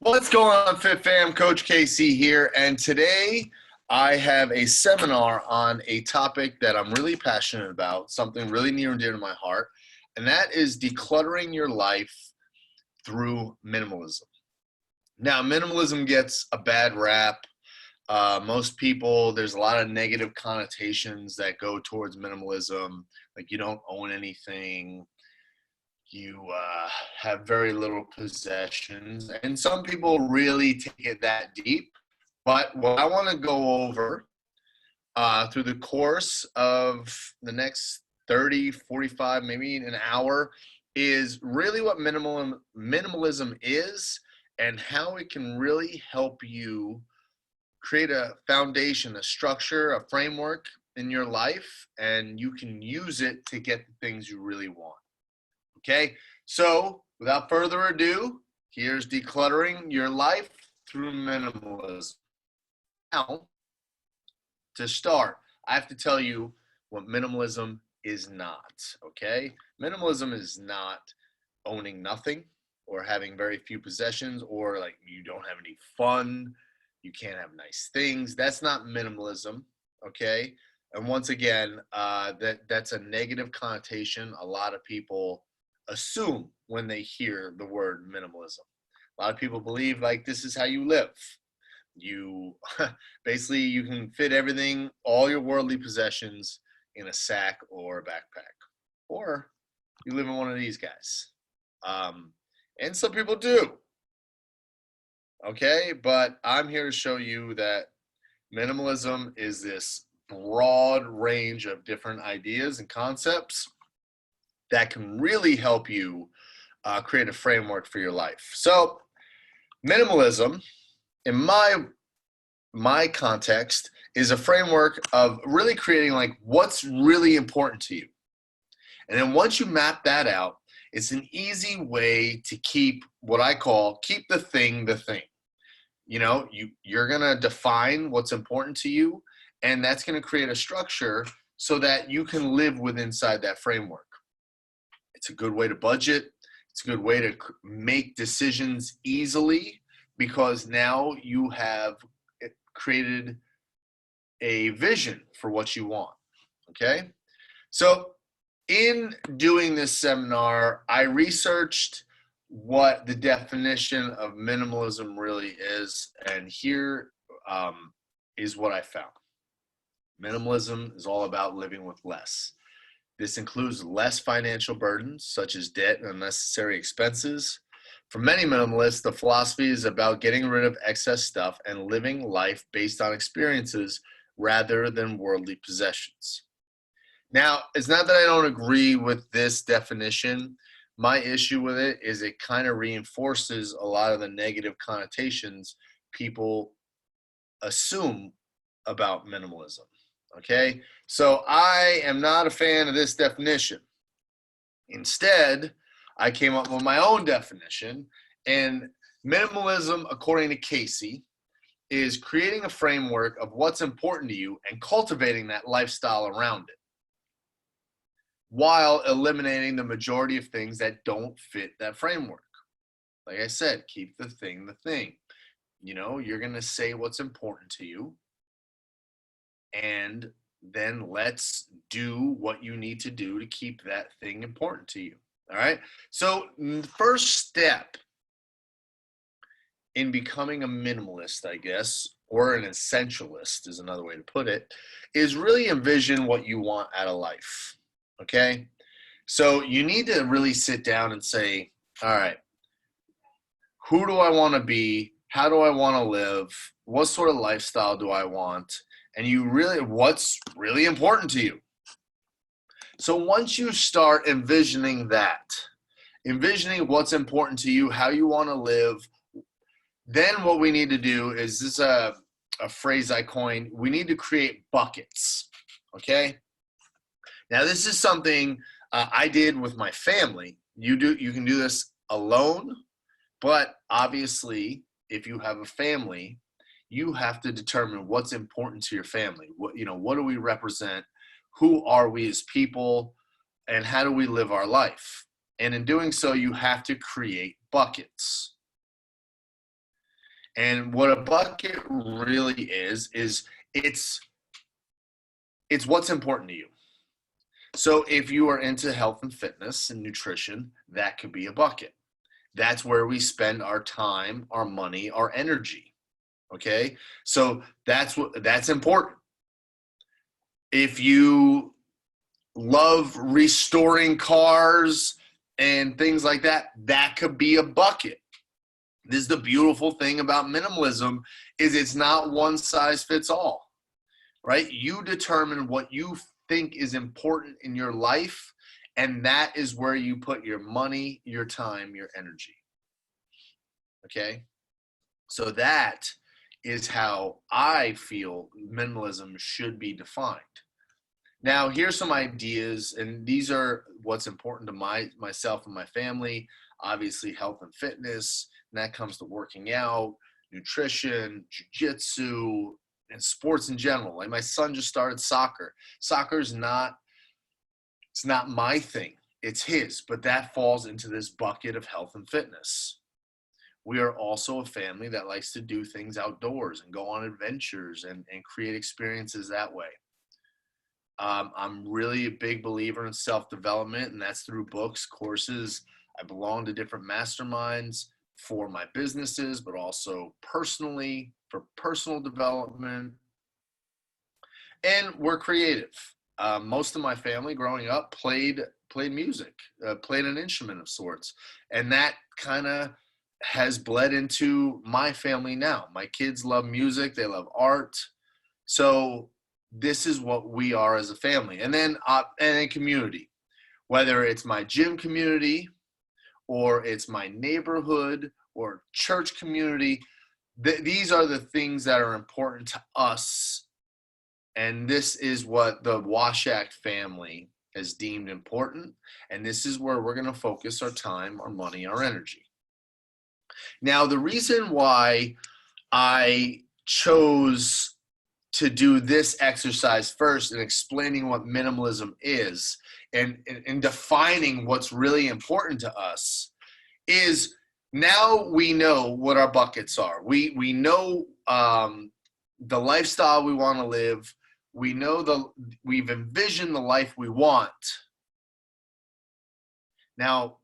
What's going on, Fit Fam? Coach KC here, and today I have a seminar on a topic that I'm really passionate about, something really near and dear to my heart, and that is decluttering your life through minimalism. Now, minimalism gets a bad rap. Most people, there's a lot of negative connotations that go towards minimalism, like you don't own anything, you have very little possessions, and some people really take it that deep. But what I want to go over through the course of the next 30, 45, maybe an hour is really what minimalism is and how it can really help you create a foundation, a structure, a framework in your life, and you can use it to get the things you really want. Okay, so without further ado, here's decluttering your life through minimalism. Now, to start, I have to tell you what minimalism is not, okay? Minimalism is not owning nothing or having very few possessions or like you don't have any fun, you can't have nice things. That's not minimalism, okay? And once again, that's a negative connotation a lot of people assume when they hear the word minimalism. A lot of people believe like this is how you live. You basically you can fit everything, all your worldly possessions in a sack or a backpack, or you live in one of these guys. And some people do. Okay, but I'm here to show you that minimalism is this broad range of different ideas and concepts that can really help you create a framework for your life. So minimalism, in my context, is a framework of really creating like what's really important to you. And then once you map that out, it's an easy way to keep what I call keep the thing the thing. You know, you're going to define what's important to you, and that's going to create a structure so that you can live inside that framework. It's a good way to budget. It's a good way to make decisions easily because now you have created a vision for what you want, okay? So in doing this seminar, I researched what the definition of minimalism really is, and here is what I found. Minimalism is all about living with less. This includes less financial burdens, such as debt and unnecessary expenses. For many minimalists, the philosophy is about getting rid of excess stuff and living life based on experiences rather than worldly possessions. Now, it's not that I don't agree with this definition. My issue with it is it kind of reinforces a lot of the negative connotations people assume about minimalism. Okay, so I am not a fan of this definition. Instead, I came up with my own definition, and minimalism, according to Casey, is creating a framework of what's important to you and cultivating that lifestyle around it, while eliminating the majority of things that don't fit that framework. Like I said, keep the thing the thing. You know, you're going to say what's important to you, and then let's do what you need to do to keep that thing important to you. All right. So the first step in becoming a minimalist, I guess, or an essentialist is another way to put it, is really envision what you want out of life. Okay. So you need to really sit down and say, all right, who do I want to be? How do I want to live? What sort of lifestyle do I want? And what's really important to you? So once you start envisioning what's important to you, how you want to live, then what we need to do is this a phrase I coined. We need to create buckets. Okay. Now this is something I did with my family. You can do this alone, but obviously if you have a family, you have to determine what's important to your family. What do we represent? Who are we as people? And how do we live our life? And in doing so, you have to create buckets. And what a bucket really is it's what's important to you. So if you are into health and fitness and nutrition, that could be a bucket. That's where we spend our time, our money, our energy. Okay? So that's important. If you love restoring cars and things like that, that could be a bucket. This is the beautiful thing about minimalism, is it's not one size fits all, right? You determine what you think is important in your life, and that is where you put your money, your time, your energy. Okay? So that is how I feel minimalism should be defined. Now, here's some ideas, and these are what's important to myself and my family. Obviously, health and fitness, and that comes to working out, nutrition, jiu-jitsu, and sports in general. Like my son just started soccer. Soccer's it's not my thing. It's his, but that falls into this bucket of health and fitness. We are also a family that likes to do things outdoors and go on adventures and create experiences that way. I'm really a big believer in self-development, and that's through books, courses. I belong to different masterminds for my businesses, but also personally for personal development. And we're creative. Most of my family growing up played music, played an instrument of sorts, and that kind of has bled into my family now. My kids love music, they love art. So this is what we are as a family. And then a community, whether it's my gym community or it's my neighborhood or church community, these are the things that are important to us. And this is what the Washak family has deemed important. And this is where we're going to focus our time, our money, our energy. Now, the reason why I chose to do this exercise first in explaining what minimalism is and defining what's really important to us is now we know what our buckets are. We know the lifestyle we want to live. We know we've envisioned the life we want. Now,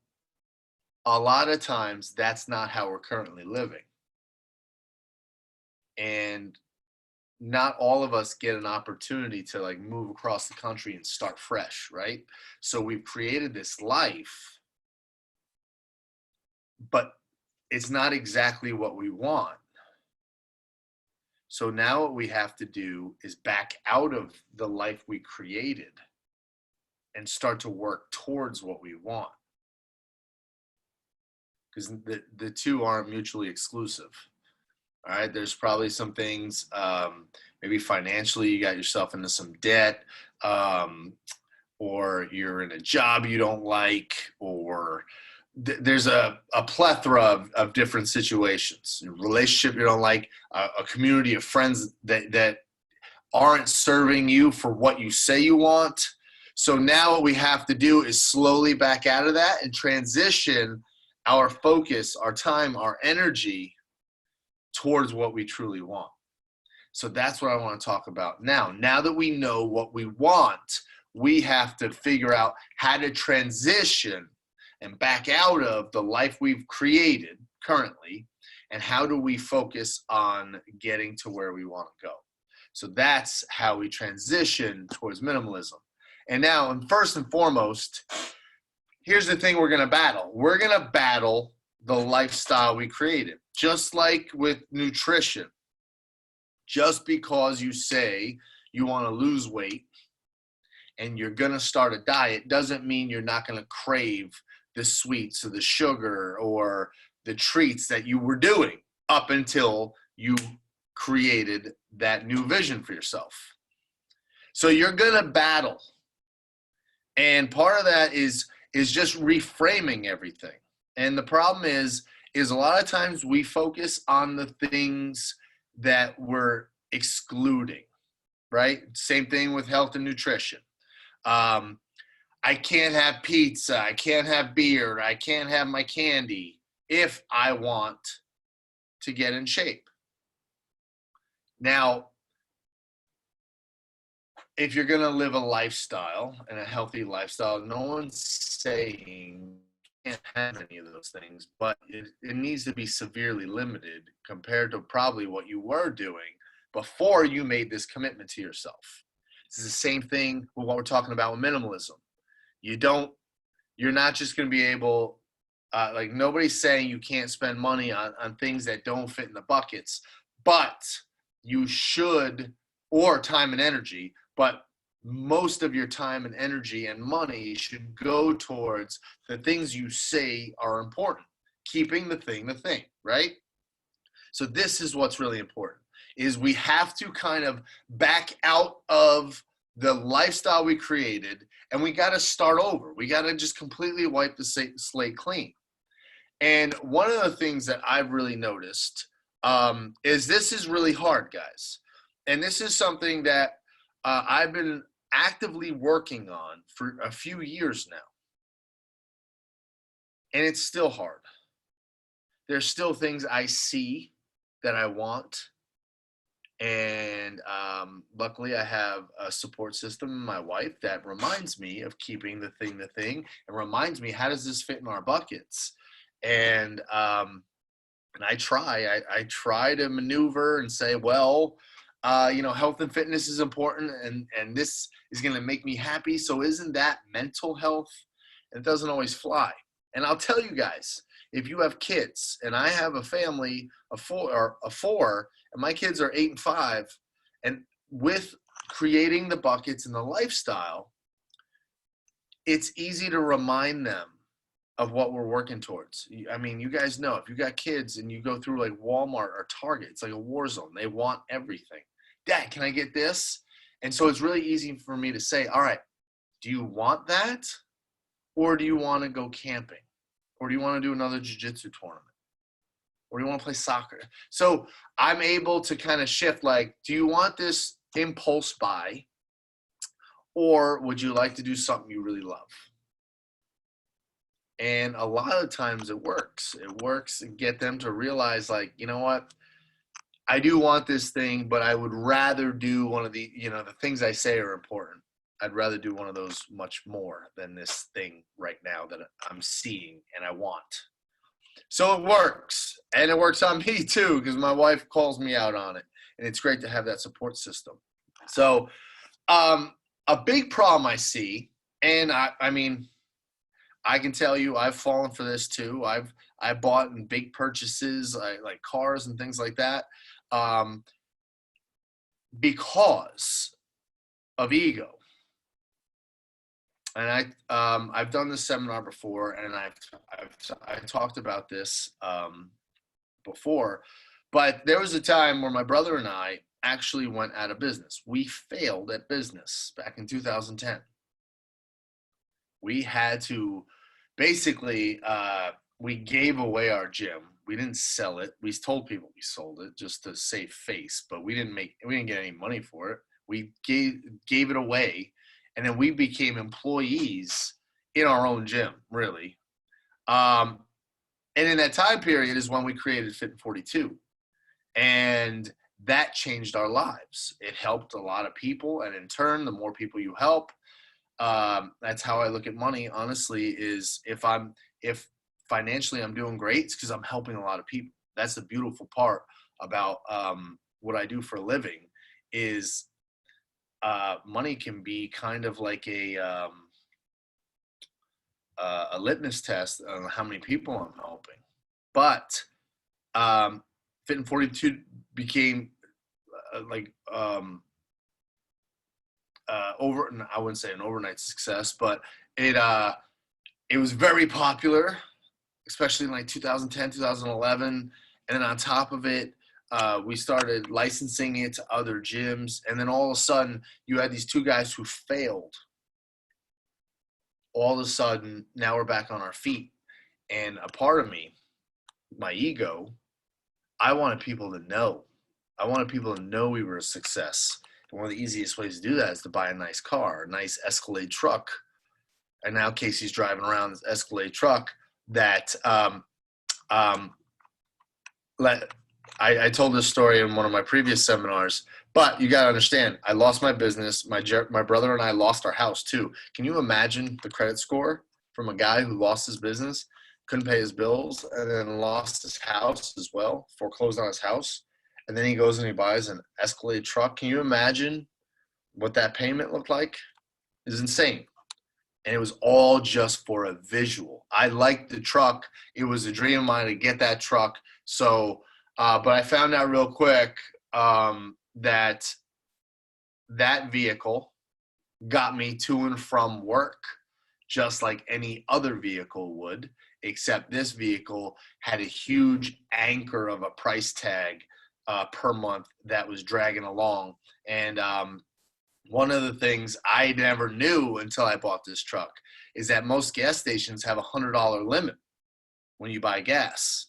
a lot of times that's not how we're currently living. And not all of us get an opportunity to like move across the country and start fresh, right? So we've created this life, but it's not exactly what we want. So now what we have to do is back out of the life we created and start to work towards what we want. Because the two aren't mutually exclusive. All right, there's probably some things, maybe financially you got yourself into some debt, or you're in a job you don't like, or there's a plethora of different situations. A relationship you don't like, a community of friends that aren't serving you for what you say you want. So now what we have to do is slowly back out of that and transition our focus, our time, our energy towards what we truly want. So that's what I want to talk about now. Now that we know what we want, we have to figure out how to transition and back out of the life we've created currently, and how do we focus on getting to where we want to go. So that's how we transition towards minimalism. And now, and first and foremost, here's the thing we're going to battle. We're going to battle the lifestyle we created. Just like with nutrition, just because you say you want to lose weight and you're going to start a diet doesn't mean you're not going to crave the sweets or the sugar or the treats that you were doing up until you created that new vision for yourself. So you're going to battle. And part of that is just reframing everything. And the problem is a lot of times we focus on the things that we're excluding, right? Same thing with health and nutrition. I can't have pizza, I can't have beer, I can't have my candy if I want to get in shape. Now, if you're going to live a lifestyle and a healthy lifestyle, no one's saying you can't have any of those things, but it needs to be severely limited compared to probably what you were doing before you made this commitment to yourself. This is the same thing with what we're talking about with minimalism. You're not just going to be able, like nobody's saying you can't spend money on things that don't fit in the buckets, but you should, or time and energy, but most of your time and energy and money should go towards the things you say are important, keeping the thing, right? So this is what's really important, is we have to kind of back out of the lifestyle we created, and we got to start over. We got to just completely wipe the slate clean. And one of the things that I've really noticed is this is really hard, guys. And this is something that I've been actively working on for a few years now. And it's still hard. There's still things I see that I want. And luckily I have a support system in my wife that reminds me of keeping the thing, and reminds me, how does this fit in our buckets? And I try to maneuver and say, well, health and fitness is important, and this is going to make me happy. So isn't that mental health? And it doesn't always fly. And I'll tell you guys, if you have kids, and I have a family of four, and my kids are 8 and 5, and with creating the buckets and the lifestyle, it's easy to remind them of what we're working towards. I mean, you guys know, if you got kids and you go through like Walmart or Target, it's like a war zone. They want everything. Dad, can I get this? And so it's really easy for me to say, all right, do you want that? Or do you want to go camping? Or do you want to do another jiu-jitsu tournament? Or do you want to play soccer? So I'm able to kind of shift, like, do you want this impulse buy? Or would you like to do something you really love? And a lot of times it works. It works and get them to realize, like, you know what? I do want this thing, but I would rather do one of the, the things I say are important. I'd rather do one of those much more than this thing right now that I'm seeing and I want. So it works. And it works on me too, because my wife calls me out on it. And it's great to have that support system. So a big problem I see, and I mean, I can tell you I've fallen for this too. I bought in big purchases, like cars and things like that, because of ego. And I've done this seminar before, and I've talked about this before, but there was a time where my brother and I actually went out of business. We failed at business back in 2010. We had to basically, we gave away our gym. We didn't sell it. We told people we sold it just to save face, but we didn't get any money for it. We gave it away. And then we became employees in our own gym, really. And in that time period is when we created Fit in 42. And that changed our lives. It helped a lot of people. And in turn, the more people you help, that's how I look at money, honestly, is if financially I'm doing great, it's because I'm helping a lot of people. That's the beautiful part about what I do for a living is money can be kind of like a litmus test on how many people I'm helping. But Fit in 42 became I wouldn't say an overnight success, but it was very popular, especially in like 2010, 2011. And then on top of it, we started licensing it to other gyms. And then all of a sudden, you had these two guys who failed. All of a sudden, now we're back on our feet. And a part of me, my ego, I wanted people to know. I wanted people to know we were a success. And one of the easiest ways to do that is to buy a nice car, a nice Escalade truck. And now Casey's driving around this Escalade truck that I told this story in one of my previous seminars, but you got to understand, I lost my business. My brother and I lost our house too. Can you imagine the credit score from a guy who lost his business, couldn't pay his bills, and then lost his house as well, foreclosed on his house, and then he goes and he buys an Escalade truck? Can you imagine what that payment looked like? It's insane. And it was all just for a visual. I liked the truck. It was a dream of mine to get that truck. So, but I found out real quick that that vehicle got me to and from work just like any other vehicle would, except this vehicle had a huge anchor of a price tag per month that was dragging along. And one of the things I never knew until I bought this truck is that most gas stations have $100 limit when you buy gas.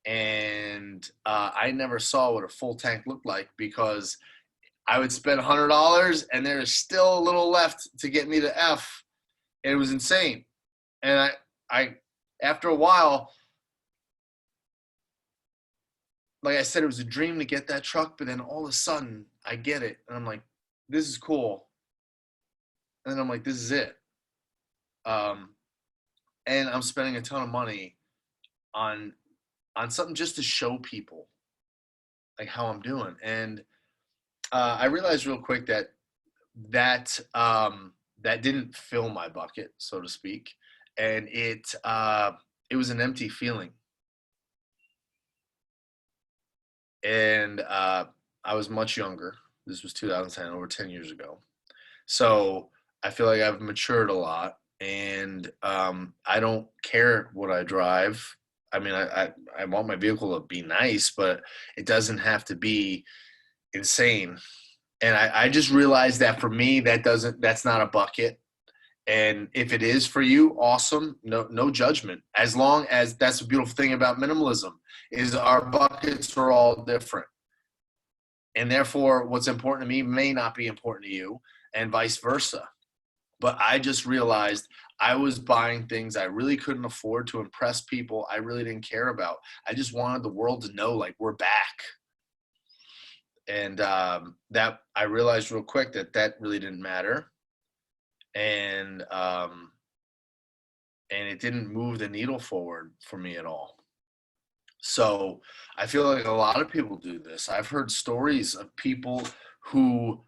And I never saw what a full tank looked like, because I would spend $100 and there's still a little left to get me to F. It was insane. And I after a while, like I said, it was a dream to get that truck, but then all of a sudden I get it and I'm like, this is cool. And then I'm like, this is it. And I'm spending a ton of money on something just to show people like how I'm doing. And I realized real quick that that didn't fill my bucket, so to speak, and it was an empty feeling. And I was much younger. This was 2010, over 10 years ago. So I feel like I've matured a lot, and I don't care what I drive. I mean, I want my vehicle to be nice, but it doesn't have to be insane. And I just realized that for me, that's not a bucket. And if it is for you, awesome. No judgment. As long as, that's the beautiful thing about minimalism, is our buckets are all different. And therefore, what's important to me may not be important to you, and vice versa. But I just realized I was buying things I really couldn't afford to impress people I really didn't care about. I just wanted the world to know, like, we're back. And that I realized real quick that really didn't matter. And it didn't move the needle forward for me at all. So I feel like a lot of people do this. I've heard stories of people who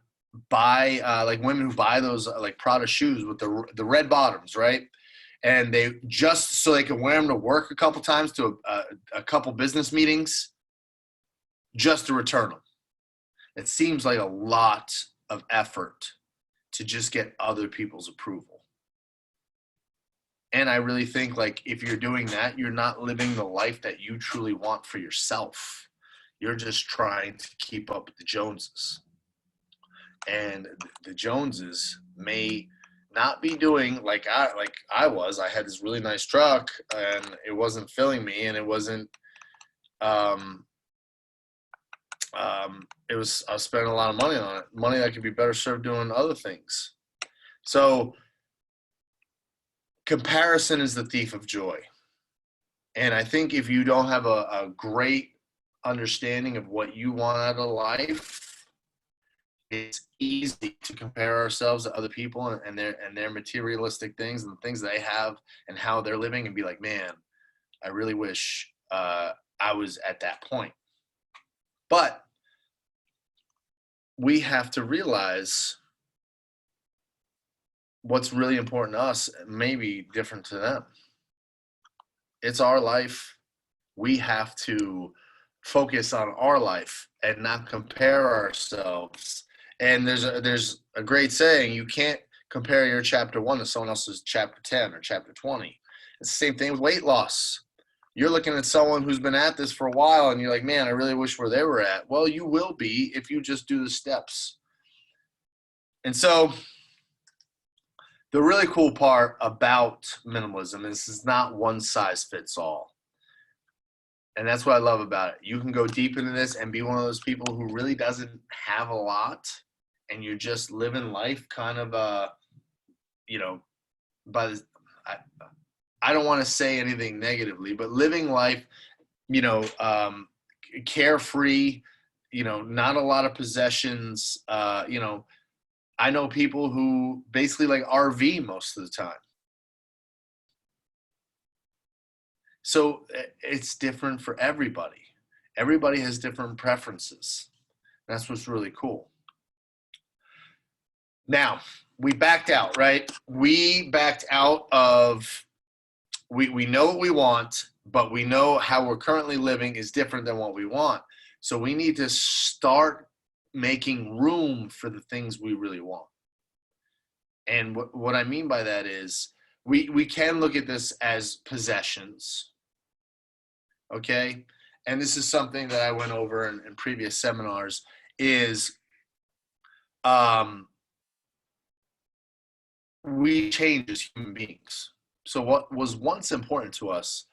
buy, like women who buy those like Prada shoes with the red bottoms, right? And they just so they can wear them to work a couple times, to a couple business meetings, just to return them. It seems like a lot of effort to just get other people's approval. And I really think, like, if you're doing that, you're not living the life that you truly want for yourself. You're just trying to keep up with the Joneses. And the Joneses may not be doing like I was. I had this really nice truck and it wasn't filling me, and it wasn't I was spending a lot of money on it, money that could be better served doing other things. So comparison is the thief of joy. And I think if you don't have a great understanding of what you want out of life, it's easy to compare ourselves to other people and their materialistic things and the things they have and how they're living, and be like, man, I really wish I was at that point. But we have to realize what's really important to us may be different to them. It's our life. We have to focus on our life and not compare ourselves. And there's a great saying: you can't compare your chapter 1 to someone else's chapter 10 or chapter 20. It's the same thing with weight loss. You're looking at someone who's been at this for a while and you're like, man, I really wish where they were at. Well, you will be if you just do the steps. And so the really cool part about minimalism is it's not one size fits all. And that's what I love about it. You can go deep into this and be one of those people who really doesn't have a lot, and you're just living life kind of, I don't want to say anything negatively, but living life, carefree, not a lot of possessions. I know people who basically like RV most of the time. So it's different for everybody. Everybody has different preferences. That's what's really cool. Now, we backed out, right? We backed out of, we know what we want, but we know how we're currently living is different than what we want. So we need to start making room for the things we really want. And what I mean by that is we can look at this as possessions, okay? And this is something that I went over in previous seminars is we change as human beings. So what was once important to us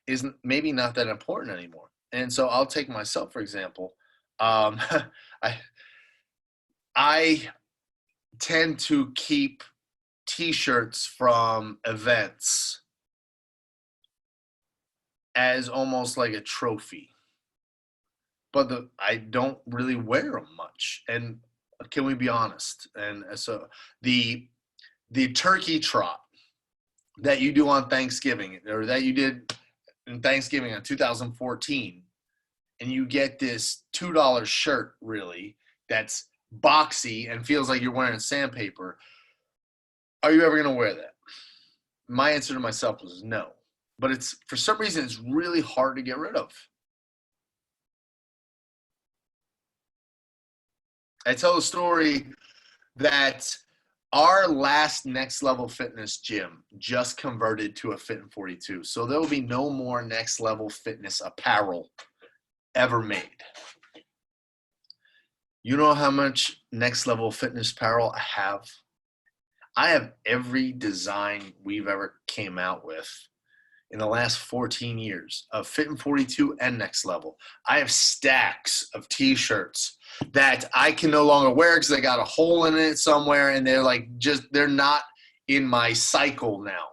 is maybe not that important anymore. And so I'll take myself, for example. I tend to keep t-shirts from events as almost like a trophy. But I don't really wear them much. And can we be honest? And so the turkey trot that you do on Thanksgiving, or that you did in Thanksgiving on 2014, and you get this $2 shirt, really, that's boxy and feels like you're wearing sandpaper, are you ever going to wear that? My answer to myself was no. But it's, for some reason, it's really hard to get rid of. I tell the story that our last Next Level Fitness gym just converted to a Fit in 42. So there will be no more Next Level Fitness apparel ever made. You know how much Next Level Fitness apparel I have? I have every design we've ever came out with in the last 14 years of Fit in 42 and Next Level. I have stacks of t-shirts that I can no longer wear because they got a hole in it somewhere, and they're like, they're not in my cycle now.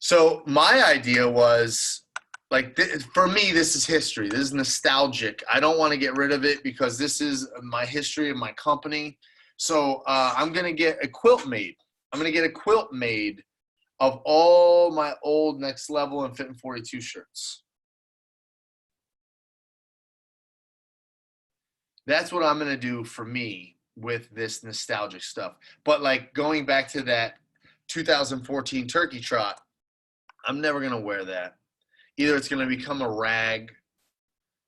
So my idea was, like, for me, this is history. This is nostalgic. I don't want to get rid of it because this is my history of my company. So I'm going to get a quilt made. I'm going to get a quilt made of all my old Next Level and Fit in 42 shirts. That's what I'm going to do for me with this nostalgic stuff. But like going back to that 2014 turkey trot, I'm never going to wear that. Either it's going to become a rag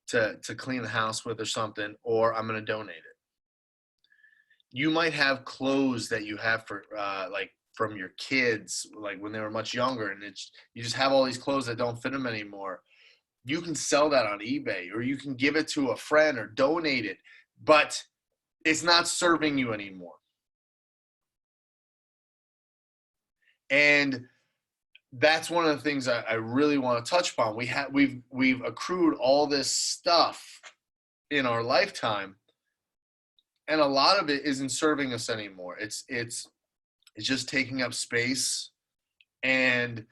to clean the house with or something, or I'm going to donate it. You might have clothes that you have for like from your kids, like when they were much younger, and you just have all these clothes that don't fit them anymore. You can sell that on eBay, or you can give it to a friend or donate it, but it's not serving you anymore. And that's one of the things I really want to touch upon. We've accrued all this stuff in our lifetime, and a lot of it isn't serving us anymore. It's just taking up space, and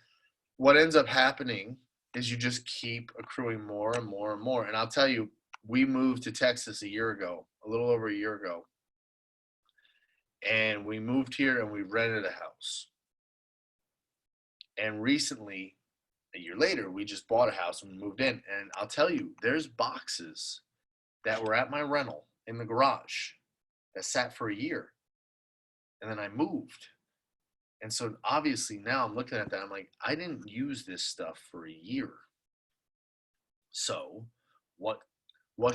what ends up happening is you just keep accruing more and more and more. And I'll tell you, we moved to Texas a little over a year ago, and we moved here and we rented a house. And recently, a year later, we just bought a house and we moved in. And I'll tell you, there's boxes that were at my rental in the garage that sat for a year. And then I moved. And so obviously now I'm looking at that, I'm like, I didn't use this stuff for a year. So what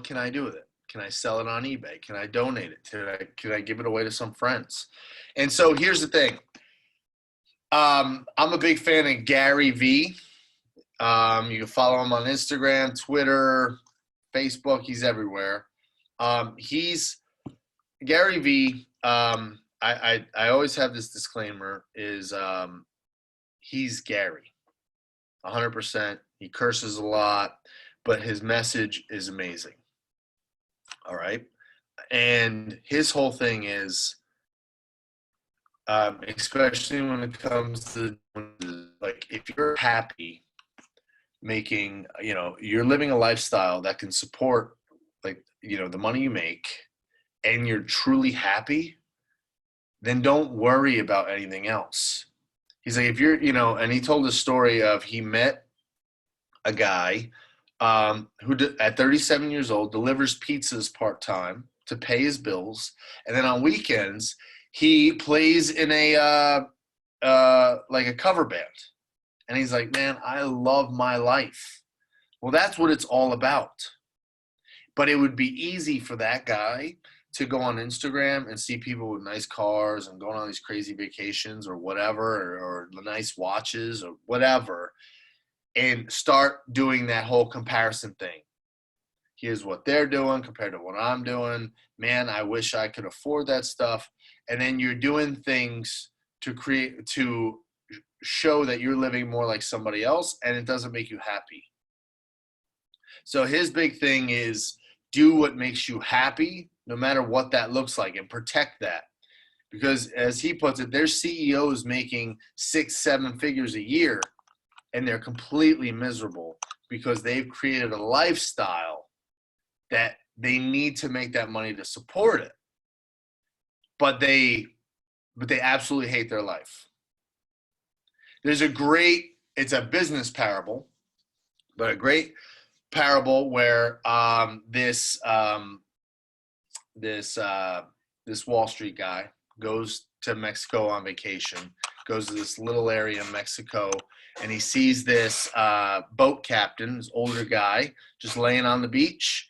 can I do with it? Can I sell it on eBay? Can I donate it? Can I give it away to some friends? And so here's the thing. I'm a big fan of Gary V. You can follow him on Instagram, Twitter, Facebook. He's everywhere. He's Gary V. I always have this disclaimer is he's Gary, 100%. He curses a lot, but his message is amazing. All right. And his whole thing is, especially when it comes to, like, if you're happy, making, you're living a lifestyle that can support, like, the money you make, and you're truly happy, then don't worry about anything else. He's like, if you're, and he told a story of he met a guy who at 37 years old delivers pizzas part-time to pay his bills. And then on weekends, he plays in like a cover band. And he's like, man, I love my life. Well, that's what it's all about. But it would be easy for that guy to go on Instagram and see people with nice cars and going on these crazy vacations or whatever, or nice watches or whatever, and start doing that whole comparison thing. Here's what they're doing compared to what I'm doing. Man, I wish I could afford that stuff. And then you're doing things to show that you're living more like somebody else, and it doesn't make you happy. So his big thing is do what makes you happy, no matter what that looks like, and protect that. Because as he puts it, there's CEOs making 6-7 figures a year, and they're completely miserable because they've created a lifestyle that they need to make that money to support it. But they absolutely hate their life. There's it's a business parable, but a great parable where this Wall Street guy goes to Mexico on vacation, goes to this little area in Mexico, and he sees this boat captain, this older guy, just laying on the beach,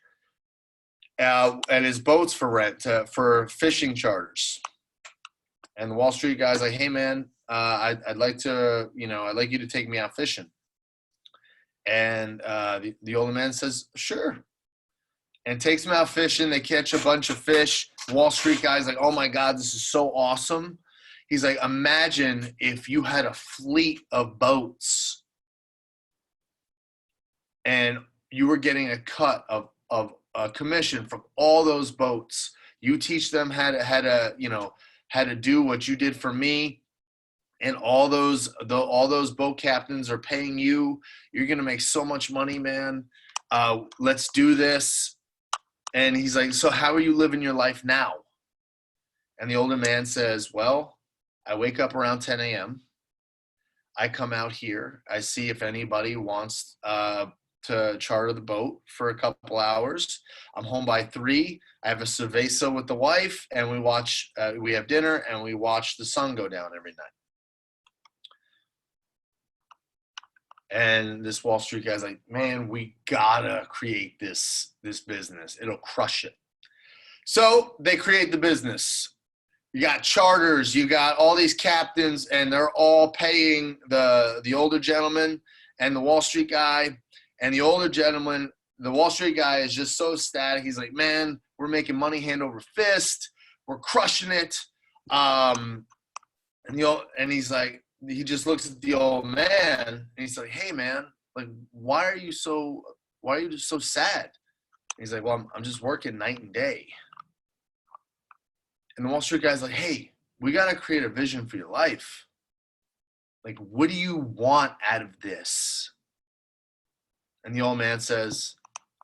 and his boat's for rent for fishing charters. And the Wall Street guy's like, "Hey man, I'd like you to take me out fishing." And the older man says, "Sure," and takes him out fishing. They catch a bunch of fish. Wall Street guy's like, "Oh my God, this is so awesome." He's like, imagine if you had a fleet of boats and you were getting a cut of a commission from all those boats. You teach them how to do what you did for me, and all those boat captains are paying you. You're gonna make so much money, man. Let's do this. And he's like, so how are you living your life now? And the older man says, well, I wake up around 10 a.m. I come out here. I see if anybody wants to charter the boat for a couple hours. I'm home by 3. I have a cerveza with the wife, and we have dinner, and we watch the sun go down every night. And this Wall Street guy's like, man, we gotta create this business. It'll crush it. So they create the business. You got charters, you got all these captains, and they're all paying the older gentleman and the Wall Street guy. And the older gentleman, the Wall Street guy, is just so ecstatic. He's like, man, we're making money hand over fist. We're crushing it. And he's like, he just looks at the old man and he's like, hey man, like, why are you just so sad? And he's like, well, I'm just working night and day. And the Wall Street guy's like, hey, we got to create a vision for your life. Like, what do you want out of this? And the old man says,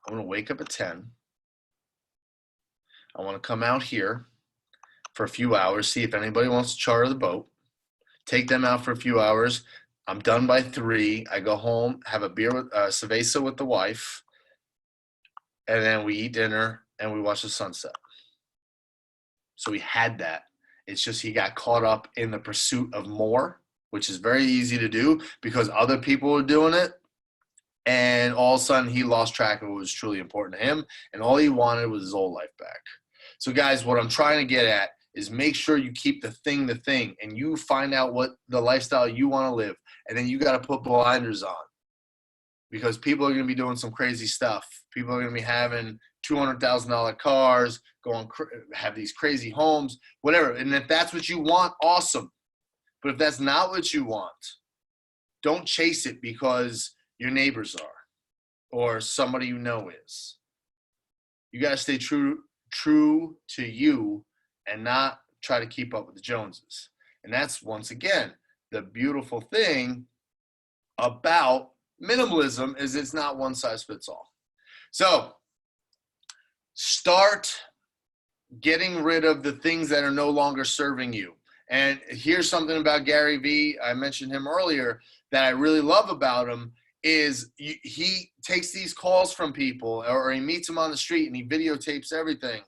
I'm going to wake up at 10. I want to come out here for a few hours, see if anybody wants to charter the boat, take them out for a few hours. I'm done by 3. I go home, have a beer with cerveza with the wife, and then we eat dinner and we watch the sunset. So he had that. It's just he got caught up in the pursuit of more, which is very easy to do because other people were doing it. And all of a sudden he lost track of what was truly important to him. And all he wanted was his old life back. So guys, what I'm trying to get at is make sure you keep the thing, and you find out what the lifestyle you want to live. And then you got to put blinders on because people are going to be doing some crazy stuff. People are going to be having $200,000 cars, have these crazy homes, whatever. And if that's what you want, awesome. But if that's not what you want, don't chase it because your neighbors are or somebody you know is. You got to stay true to you and not try to keep up with the Joneses. And that's, once again, the beautiful thing about Minimalism is it's not one size fits all. So start getting rid of the things that are no longer serving you. And here's something about Gary Vee. I mentioned him earlier that I really love about him is he takes these calls from people, or he meets them on the street and he videotapes everything.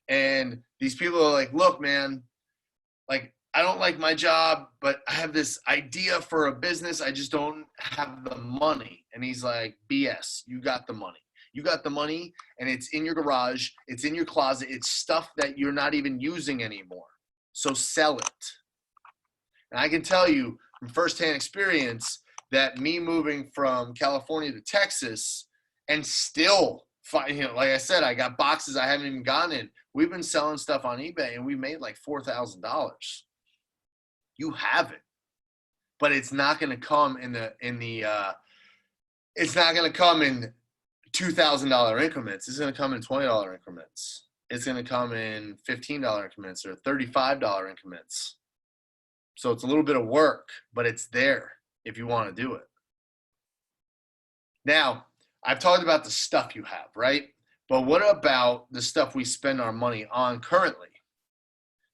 And these people are like, look, man, like, I don't like my job, but I have this idea for a business. I just don't have the money. And he's like, BS, you got the money. You got the money, and it's in your garage. It's in your closet. It's stuff that you're not even using anymore. So sell it. And I can tell you from firsthand experience that me moving from California to Texas and still, like I said, I got boxes I haven't even gone in. We've been selling stuff on eBay, and we made like $4,000. You have it, but it's not going to come it's not going to come in $2,000 increments. It's going to come in $20 increments. It's going to come in $15 increments or $35 increments. So it's a little bit of work, but it's there if you want to do it. Now, I've talked about the stuff you have, right? But what about the stuff we spend our money on currently?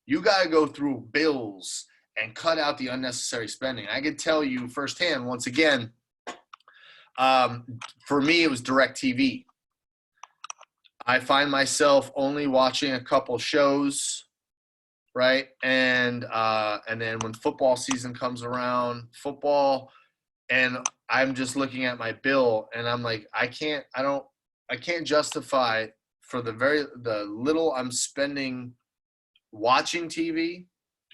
You got to go through bills and cut out the unnecessary spending. I can tell you firsthand, once again, for me, it was DirecTV. I find myself only watching a couple shows, right? And then when football season comes around, and I'm just looking at my bill, and I'm like, I can't justify for the little I'm spending watching TV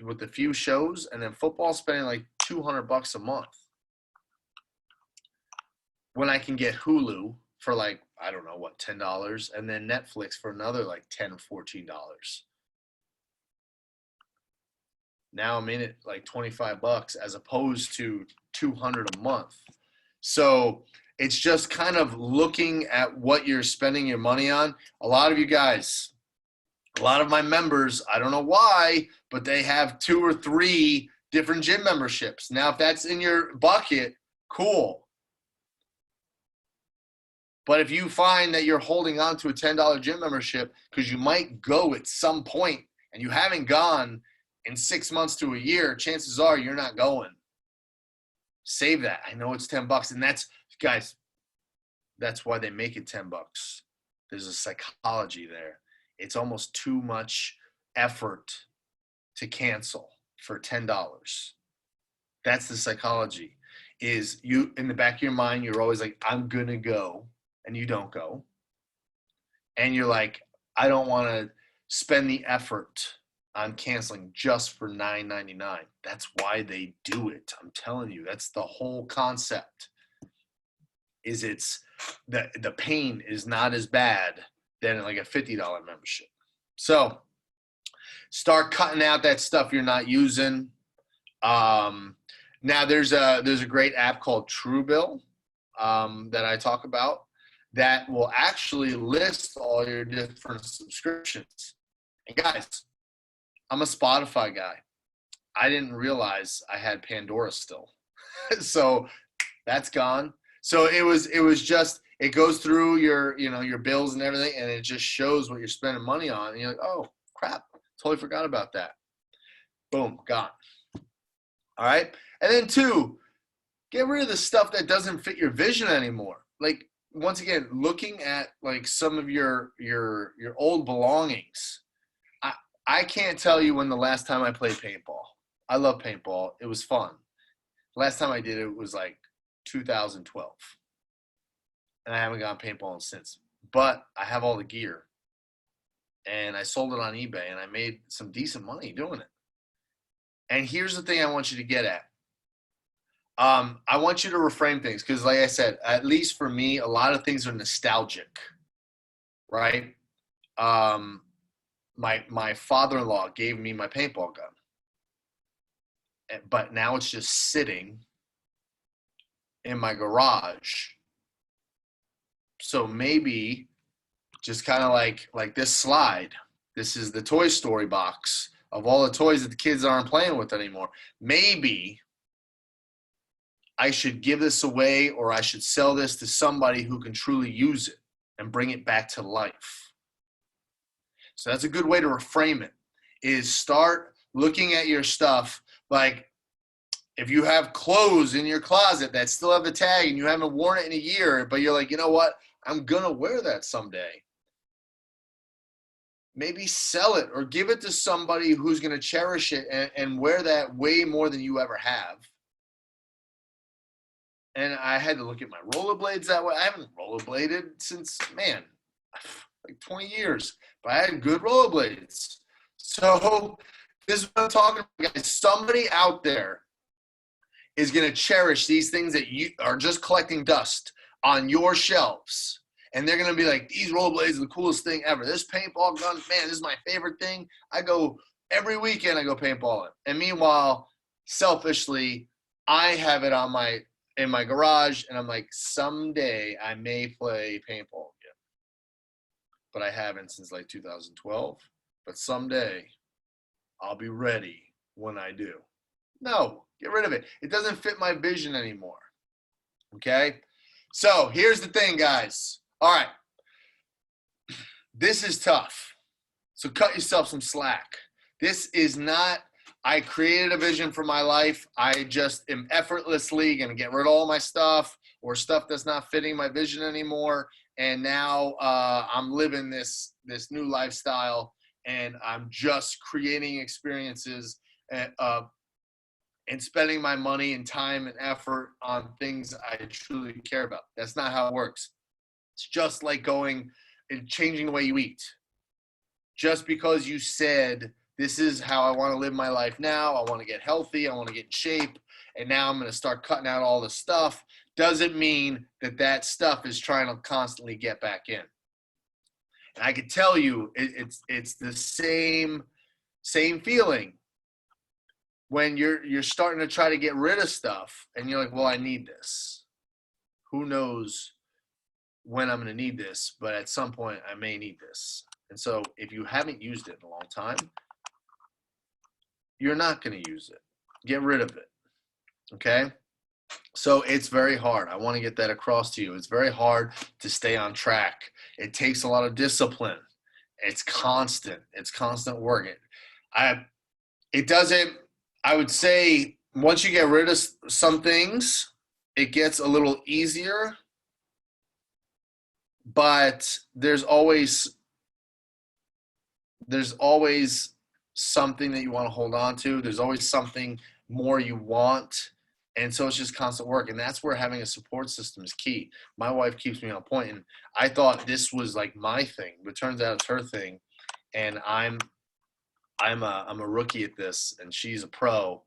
with a few shows, and then football spending like $200 a month, when I can get Hulu for like, I don't know what, $10, and then Netflix for another like $10 or $14. Now I'm in it like $25 as opposed to $200 a month. So it's just kind of looking at what you're spending your money on. A lot of you guys, a lot of my members, I don't know why, but they have 2 or 3 different gym memberships. Now, if that's in your bucket, cool. But if you find that you're holding on to a $10 gym membership because you might go at some point and you haven't gone in 6 months to a year, chances are you're not going. Save that. I know it's $10. And that's, guys, that's why they make it $10. There's a psychology there. It's almost too much effort to cancel for $10. That's the psychology. Is you, in the back of your mind, you're always like, I'm going to go. And you don't go. And you're like, I don't want to spend the effort on canceling just for $9.99. That's why they do it. I'm telling you, that's the whole concept. Is it's the pain is not as bad than like a $50 membership. So start cutting out that stuff you're not using. Now there's a great app called Truebill that I talk about, that will actually list all your different subscriptions. And guys, I'm a Spotify guy. I didn't realize I had Pandora still. So that's gone. So it was just, it goes through your bills and everything, and it just shows what you're spending money on. And you're like, oh crap, totally forgot about that. Boom, gone. All right. And then 2, get rid of the stuff that doesn't fit your vision anymore. Like, once again, looking at like some of your old belongings. I can't tell you when the last time I played paintball. I love paintball. It was fun. Last time I did it was like 2012. And I haven't gone paintballing since. But I have all the gear. And I sold it on eBay, and I made some decent money doing it. And here's the thing I want you to get at. I want you to reframe things, because like I said, at least for me, a lot of things are nostalgic, right? My father-in-law gave me my paintball gun, but now it's just sitting in my garage. So maybe just kind of like this slide. This is the Toy Story box of all the toys that the kids aren't playing with anymore. Maybe I should give this away or I should sell this to somebody who can truly use it and bring it back to life. So that's a good way to reframe it, is start looking at your stuff. Like if you have clothes in your closet that still have the tag and you haven't worn it in a year, but you're like, you know what? I'm going to wear that someday. Maybe sell it or give it to somebody who's going to cherish it and wear that way more than you ever have. And I had to look at my rollerblades that way. I haven't rollerbladed since, man, like 20 years, but I had good rollerblades. So this is what I'm talking about, guys. Somebody out there is going to cherish these things that you are just collecting dust on your shelves. And they're going to be like, these rollerblades are the coolest thing ever. This paintball gun, man, this is my favorite thing. I go every weekend, I go paintballing. And meanwhile, selfishly, I have it on in my garage, and I'm like, someday I may play paintball again. But I haven't since like 2012. But someday I'll be ready when I do. No, get rid of it. It doesn't fit my vision anymore. Okay? So here's the thing, guys. All right. This is tough. So cut yourself some slack. This is not, I created a vision for my life. I just am effortlessly going to get rid of all my stuff or stuff that's not fitting my vision anymore. And now I'm living this new lifestyle, and I'm just creating experiences and spending my money and time and effort on things I truly care about. That's not how it works. It's just like going and changing the way you eat. Just because you said, this is how I want to live my life now, I want to get healthy, I want to get in shape, and now I'm going to start cutting out all the stuff, doesn't mean that that stuff is trying to constantly get back in. And I can tell you, it's the same feeling when you're starting to try to get rid of stuff, and you're like, well, I need this. Who knows when I'm going to need this, but at some point I may need this. And so if you haven't used it in a long time, you're not going to use it. Get rid of it. Okay? So it's very hard. I want to get that across to you. It's very hard to stay on track. It takes a lot of discipline. It's constant. It's constant work. It doesn't, I would say, once you get rid of some things, it gets a little easier, but there's always something that you want to hold on to. There's always something more you want. And so it's just constant work. And that's where having a support system is key. My wife keeps me on point, and I thought this was like my thing, but it turns out it's her thing. And I'm a rookie at this, and she's a pro,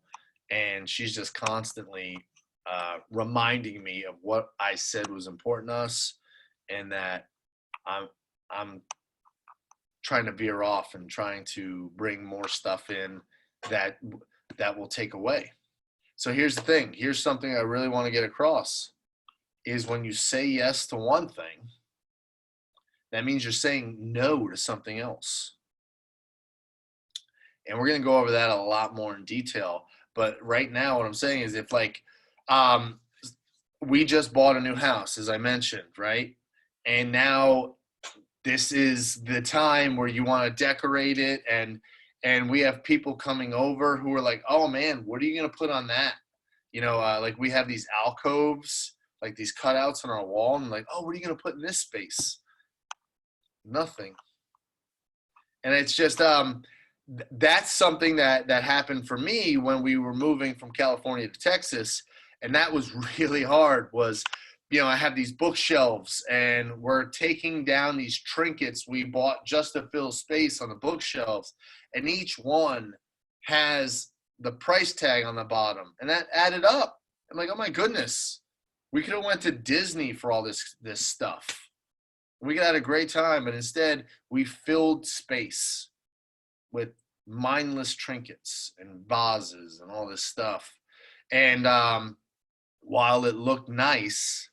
and she's just constantly reminding me of what I said was important to us, and that I'm trying to veer off and trying to bring more stuff in that will take away. So here's the thing. Here's something I really want to get across, is when you say yes to one thing, that means you're saying no to something else. And we're going to go over that a lot more in detail. But right now, what I'm saying is, if like, we just bought a new house, as I mentioned, right? And now this is the time where you want to decorate it, and we have people coming over who are like, oh man, what are you going to put on that? You know, like we have these alcoves, like these cutouts on our wall, and like, oh, what are you going to put in this space? Nothing. And it's just, that's something that happened for me when we were moving from California to Texas. And that was really hard. Was, you know, I have these bookshelves, and we're taking down these trinkets we bought just to fill space on the bookshelves. And each one has the price tag on the bottom, and that added up. I'm like, oh my goodness, we could have went to Disney for all this stuff. We could have had a great time, but instead we filled space with mindless trinkets and vases and all this stuff. And while it looked nice,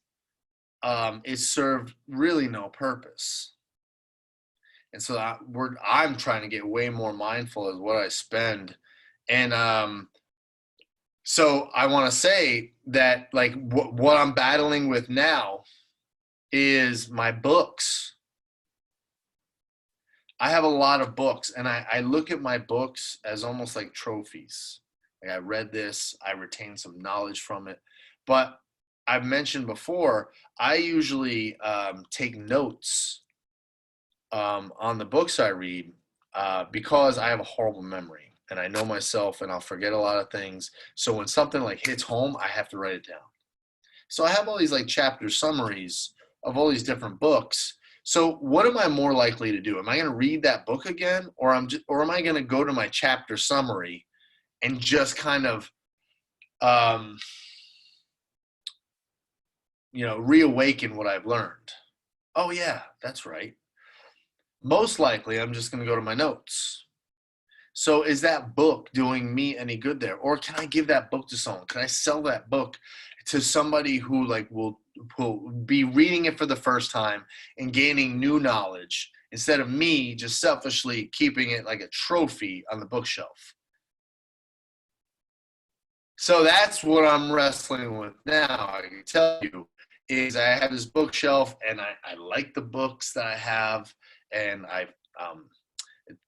it served really no purpose. And so I'm trying to get way more mindful of what I spend. And So I want to say that like what I'm battling with now is my books. I have a lot of books, and I look at my books as almost like trophies. Like I read this, I retained some knowledge from it. But I've mentioned before, I usually take notes on the books I read because I have a horrible memory and I know myself and I'll forget a lot of things. So when something like hits home, I have to write it down. So I have all these like chapter summaries of all these different books. So what am I more likely to do? Am I going to read that book again, or am I going to go to my chapter summary and just kind of um, reawaken what I've learned? Oh yeah, that's right. Most likely, I'm just going to go to my notes. So is that book doing me any good there? Or can I give that book to someone? Can I sell that book to somebody who like will be reading it for the first time and gaining new knowledge instead of me just selfishly keeping it like a trophy on the bookshelf? So that's what I'm wrestling with now. I can tell you is I have this bookshelf and I like the books that I have, and um,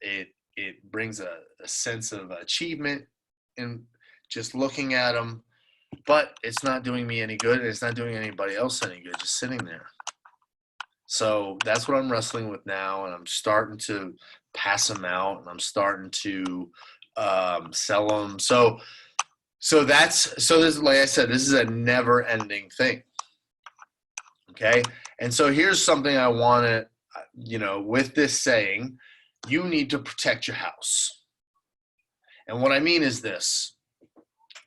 it brings a sense of achievement in just looking at them, but it's not doing me any good and it's not doing anybody else any good just sitting there. So that's what I'm wrestling with now, and I'm starting to pass them out and I'm starting to sell them. So this, like I said, this is a never ending thing. Okay. And so here's something I want to, with this saying, you need to protect your house. And what I mean is this.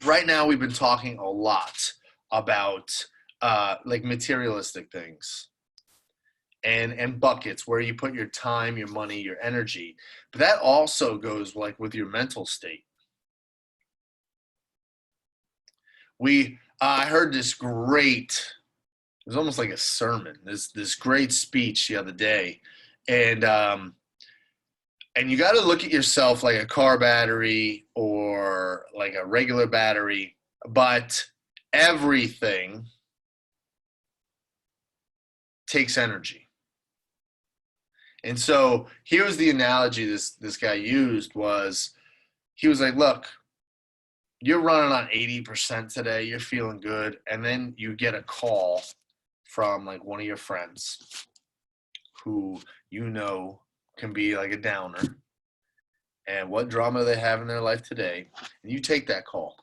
Right now, we've been talking a lot about like materialistic things and buckets where you put your time, your money, your energy. But that also goes like with your mental state. I heard this great, it was almost like a sermon, this great speech the other day. And and you got to look at yourself like a car battery or like a regular battery, but everything takes energy. And so here's the analogy this guy used was he was like, look, you're running on 80% today, you're feeling good, and then you get a call from like one of your friends who can be like a downer, and what drama they have in their life today, and you take that call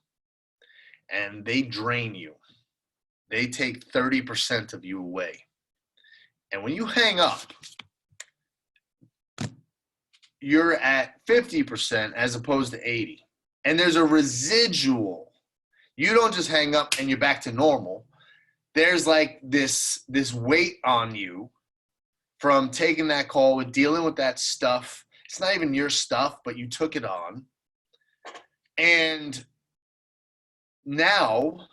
and they drain you. They take 30% of you away. And when you hang up, you're at 50% as opposed to 80. And there's a residual. You don't just hang up and you're back to normal. There's like this weight on you from taking that call, with dealing with that stuff. It's not even your stuff, but you took it on. And now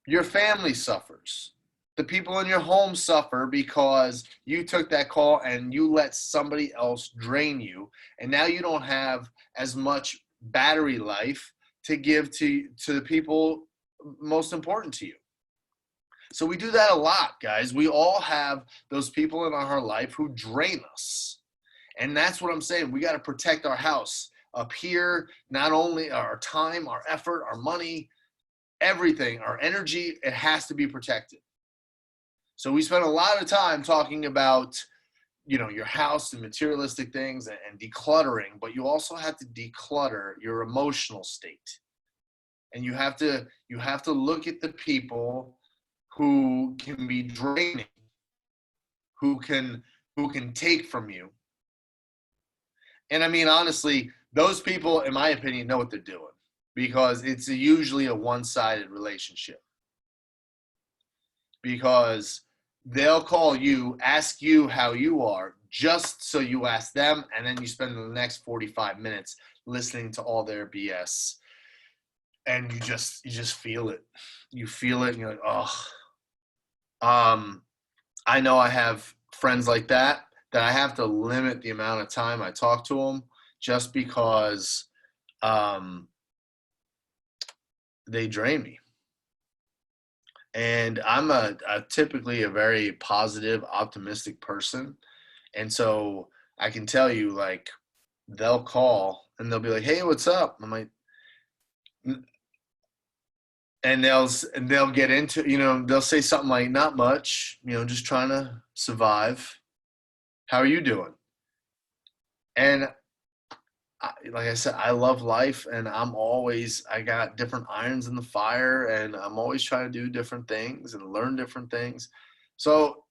your family suffers. The people in your home suffer because you took that call and you let somebody else drain you. And now you don't have as much battery life to give to the people most important to you. So we do that a lot, guys. We all have those people in our life who drain us. And that's what I'm saying. We got to protect our house up here, not only our time, our effort, our money, everything, our energy, it has to be protected. So we spend a lot of time talking about, your house and materialistic things and decluttering, but you also have to declutter your emotional state. And you have to look at the people who can be draining, who can take from you. And I mean, honestly, those people, in my opinion, know what they're doing, because it's usually a one-sided relationship. Because they'll call you, ask you how you are, just so you ask them, and then you spend the next 45 minutes listening to all their BS. And you just feel it. You feel it, and you're like, oh. I know I have friends like that I have to limit the amount of time I talk to them, just because they drain me. And I'm typically a very positive, optimistic person. And so I can tell you, like, they'll call and they'll be like, "Hey, what's up?" I'm like, and they'll get into, they'll say something like, "Not much, just trying to survive. How are you doing?" And like I said, I love life, and I got different irons in the fire, and I'm always trying to do different things and learn different things. So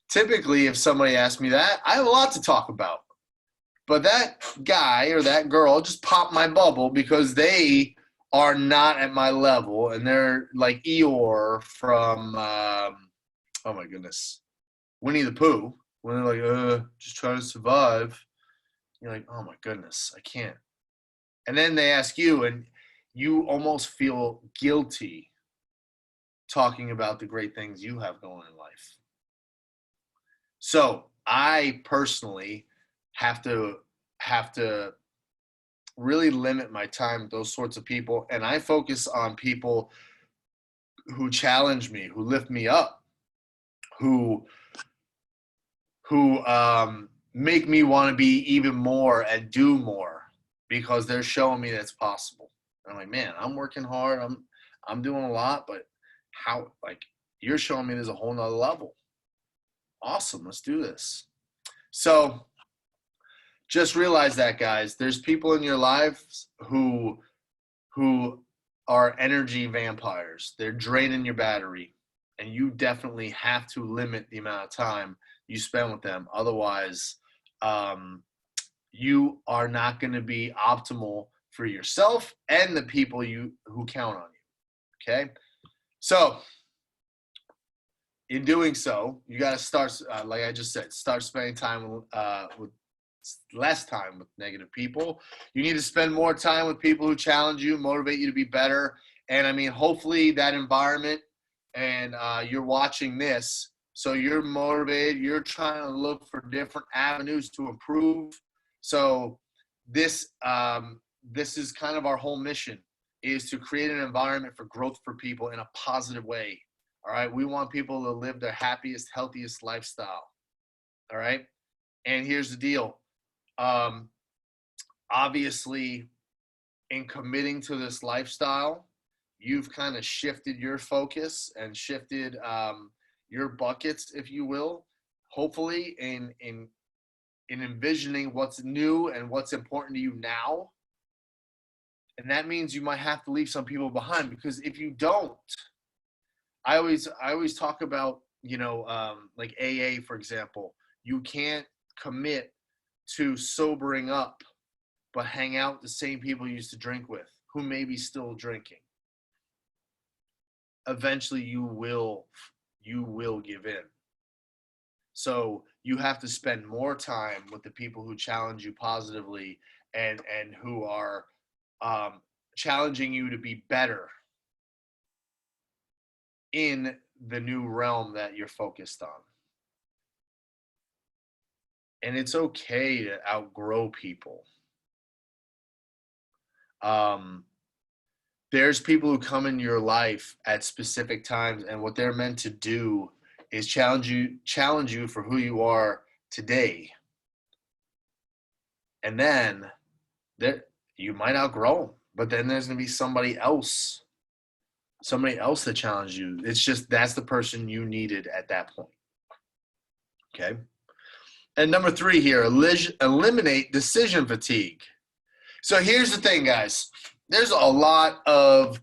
typically, if somebody asks me that, I have a lot to talk about. But that guy or that girl just popped my bubble because they are not at my level, and they're like Eeyore from, oh my goodness, Winnie the Pooh, when they're like, just trying to survive. You're like, oh my goodness, I can't. And then they ask you, and you almost feel guilty talking about the great things you have going in life. So I personally have to really limit my time with those sorts of people, and I focus on people who challenge me, who lift me up, who make me want to be even more and do more, because they're showing me that's possible. And I'm like, man, I'm working hard, I'm doing a lot, but how, like, you're showing me there's a whole nother level. Awesome, let's do this. So just realize that, guys, there's people in your lives who are energy vampires. They're draining your battery, and you definitely have to limit the amount of time you spend with them. Otherwise, you are not going to be optimal for yourself and the people who count on you. Okay, so in doing so, you got to start, like I just said, start spending time with less time with negative people. You need to spend more time with people who challenge you, motivate you to be better. And I mean, hopefully that environment, and you're watching this, so you're motivated, you're trying to look for different avenues to improve. So this is kind of our whole mission, is to create an environment for growth for people in a positive way. All right. We want people to live their happiest, healthiest lifestyle. All right. And here's the deal. Obviously, in committing to this lifestyle, you've kind of shifted your focus and shifted your buckets, if you will, hopefully in envisioning what's new and what's important to you now. And that means you might have to leave some people behind, because if you don't, I always talk about, like AA, for example. You can't commit to sobering up, but hang out with the same people you used to drink with, who may be still drinking. Eventually you will give in. So you have to spend more time with the people who challenge you positively, and who are challenging you to be better in the new realm that you're focused on. And it's okay to outgrow people. There's people who come in your life at specific times, and what they're meant to do is challenge you for who you are today. And then you might outgrow them, but then there's going to be somebody else that challenges you. It's just, that's the person you needed at that point. Okay. And number 3 here, eliminate decision fatigue. So here's the thing, guys. There's a lot of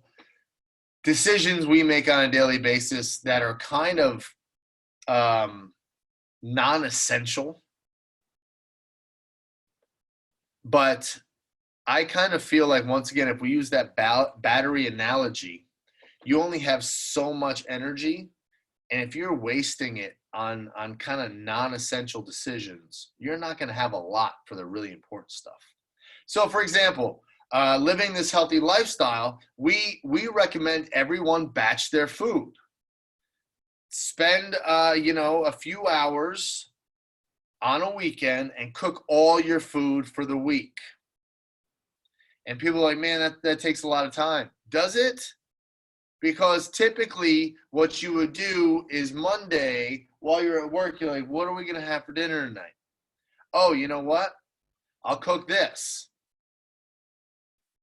decisions we make on a daily basis that are kind of non-essential. But I kind of feel like, once again, if we use that battery analogy, you only have so much energy. And if you're wasting it on kind of non-essential decisions, you're not going to have a lot for the really important stuff. So, for example, living this healthy lifestyle, we recommend everyone batch their food. Spend a few hours on a weekend and cook all your food for the week. And people are like, man, that takes a lot of time. Does it? Because typically what you would do is Monday while you're at work, you're like, what are we going to have for dinner tonight? Oh, you know what? I'll cook this.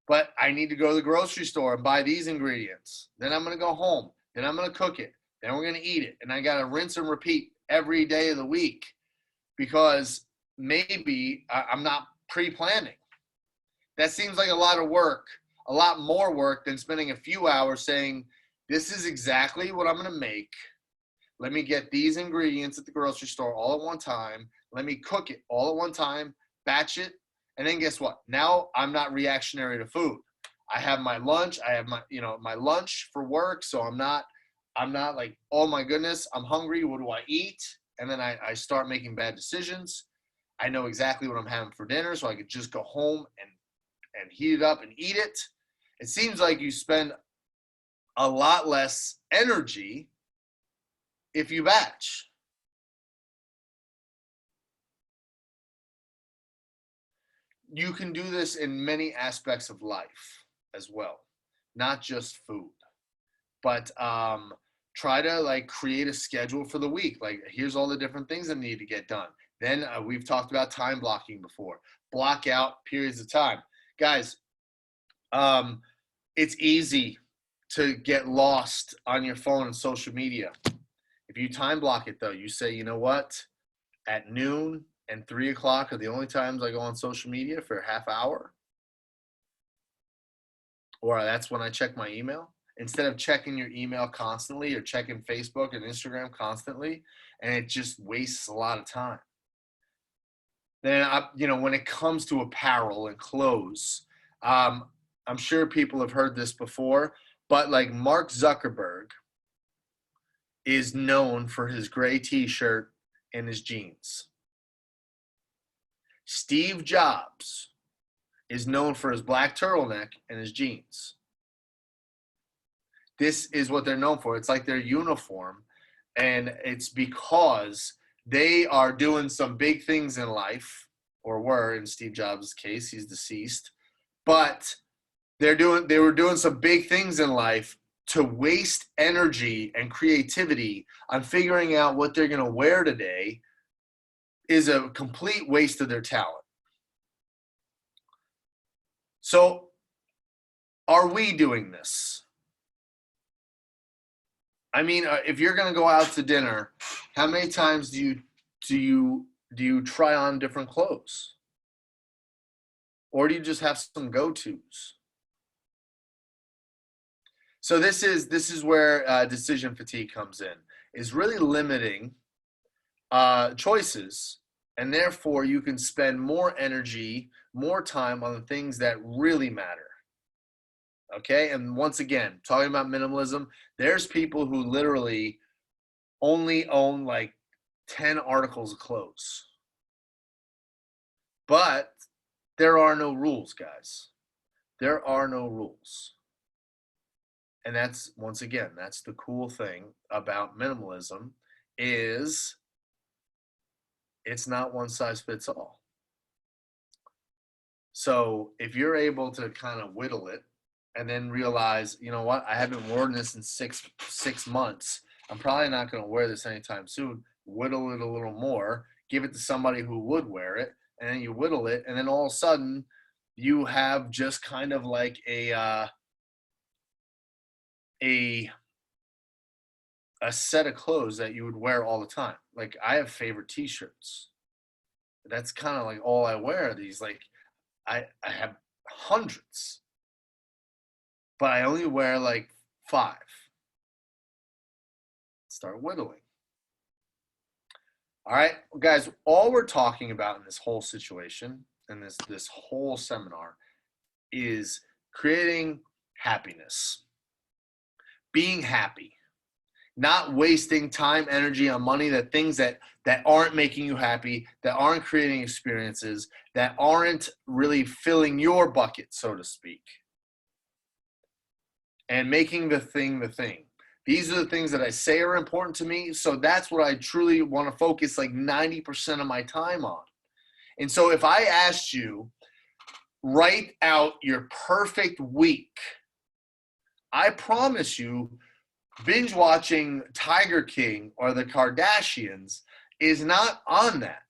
But I need to go to the grocery store and buy these ingredients. Then I'm going to go home. Then I'm going to cook it. Then we're going to eat it. And I got to rinse and repeat every day of the week because maybe I'm not pre-planning. That seems like a lot of work, a lot more work than spending a few hours saying, this is exactly what I'm going to make. Let me get these ingredients at the grocery store all at one time. Let me cook it all at one time, batch it. And then guess what? Now I'm not reactionary to food. I have my lunch. I have my lunch for work. So I'm not like, oh my goodness, I'm hungry. What do I eat? And then I start making bad decisions. I know exactly what I'm having for dinner. So I could just go home and heat it up and eat it. It seems like you spend a lot less energy if you batch. You can do this in many aspects of life as well, not just food. But try to like create a schedule for the week. Like, here's all the different things that need to get done. Then we've talked about time blocking before. Block out periods of time. Guys, it's easy to get lost on your phone and social media. If you time block it though, you say, you know what? At noon and 3 o'clock are the only times I go on social media for a half hour. Or that's when I check my email. Instead of checking your email constantly or checking Facebook and Instagram constantly, and it just wastes a lot of time. Then, when it comes to apparel and clothes, I'm sure people have heard this before, but like Mark Zuckerberg is known for his gray t-shirt and his jeans. Steve Jobs is known for his black turtleneck and his jeans. This is what they're known for. It's like their uniform, and it's because they are doing some big things in life, or were in Steve Jobs' case. He's deceased, but they were doing some big things in life. To waste energy and creativity on figuring out what they're going to wear today is a complete waste of their talent. So, are we doing this? I mean, if you're going to go out to dinner, how many times do you try on different clothes? Or do you just have some go-tos? So this is where decision fatigue comes in, is really limiting choices, and therefore you can spend more energy, more time on the things that really matter. Okay, and once again, talking about minimalism, there's people who literally only own like 10 articles of clothes. But there are no rules, guys. There are no rules. And that's, once again, that's the cool thing about minimalism, is it's not one size fits all. So if you're able to kind of whittle it and then realize, you know what, I haven't worn this in six months. I'm probably not going to wear this anytime soon. Whittle it a little more, give it to somebody who would wear it, and then you whittle it, and then all of a sudden you have just kind of like a set of clothes that you would wear all the time. Like, I have favorite t-shirts. That's kind of like all I wear. These, like, I have hundreds, but I only wear like 5. Start whittling. All right, guys, all we're talking about in this whole situation and this whole seminar is creating happiness, being happy, not wasting time, energy on money, things that aren't making you happy, that aren't creating experiences, that aren't really filling your bucket, so to speak, and making the thing the thing. These are the things that I say are important to me, so that's what I truly want to focus like 90% of my time on. And so if I asked you, write out your perfect week, I promise you, binge watching Tiger King or the Kardashians is not on that.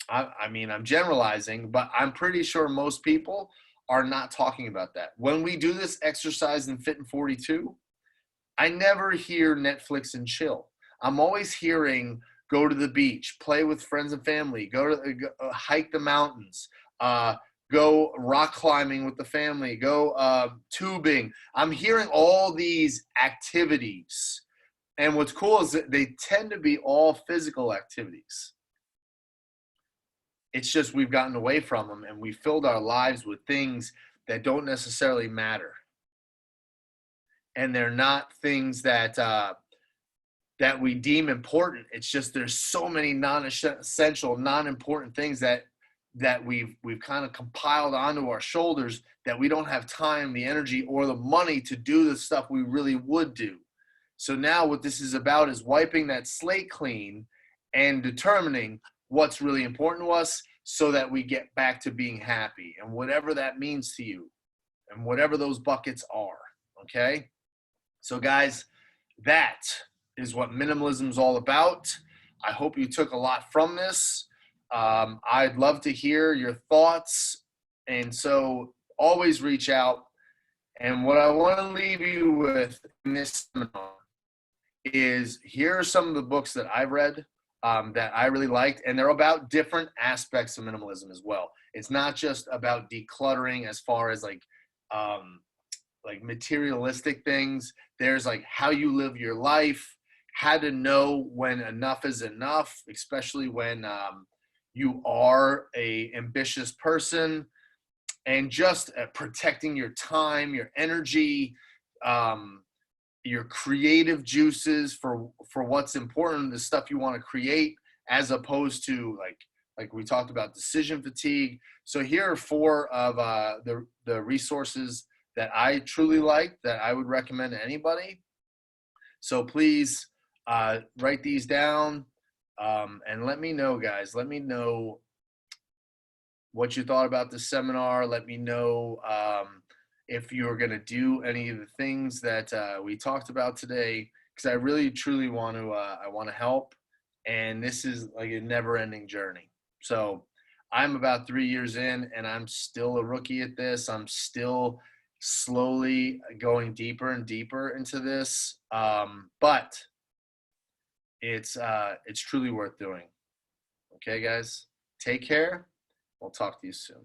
I mean, I'm generalizing, but I'm pretty sure most people are not talking about that. When we do this exercise in Fit and 42, I never hear Netflix and chill. I'm always hearing go to the beach, play with friends and family, hike the mountains, go rock climbing with the family, go tubing. I'm hearing all these activities. And what's cool is that they tend to be all physical activities. It's just we've gotten away from them and we filled our lives with things that don't necessarily matter. And they're not things that that we deem important. It's just there's so many non-essential, non-important things that we've kind of compiled onto our shoulders that we don't have time, the energy, or the money to do the stuff we really would do. So now what this is about is wiping that slate clean and determining what's really important to us so that we get back to being happy and whatever that means to you and whatever those buckets are. Okay? So guys, that is what minimalism is all about. I hope you took a lot from this. I'd love to hear your thoughts. And so always reach out. And what I want to leave you with in this seminar is here are some of the books that I read that I really liked. And they're about different aspects of minimalism as well. It's not just about decluttering as far as like materialistic things. There's like how you live your life, how to know when enough is enough, especially when you are a ambitious person, and just protecting your time, your energy, your creative juices for what's important, the stuff you want to create, as opposed to like we talked about decision fatigue. So here are 4 of the resources that I truly like that I would recommend to anybody. So please write these down and let me know, guys. Let me know what you thought about this seminar. Let me know if you're going to do any of the things that we talked about today, because I really truly want to help, and this is like a never-ending journey. So I'm about 3 years in and I'm still a rookie at this. I'm still slowly going deeper and deeper into this, but it's truly worth doing. Okay, guys, take care. We'll talk to you soon.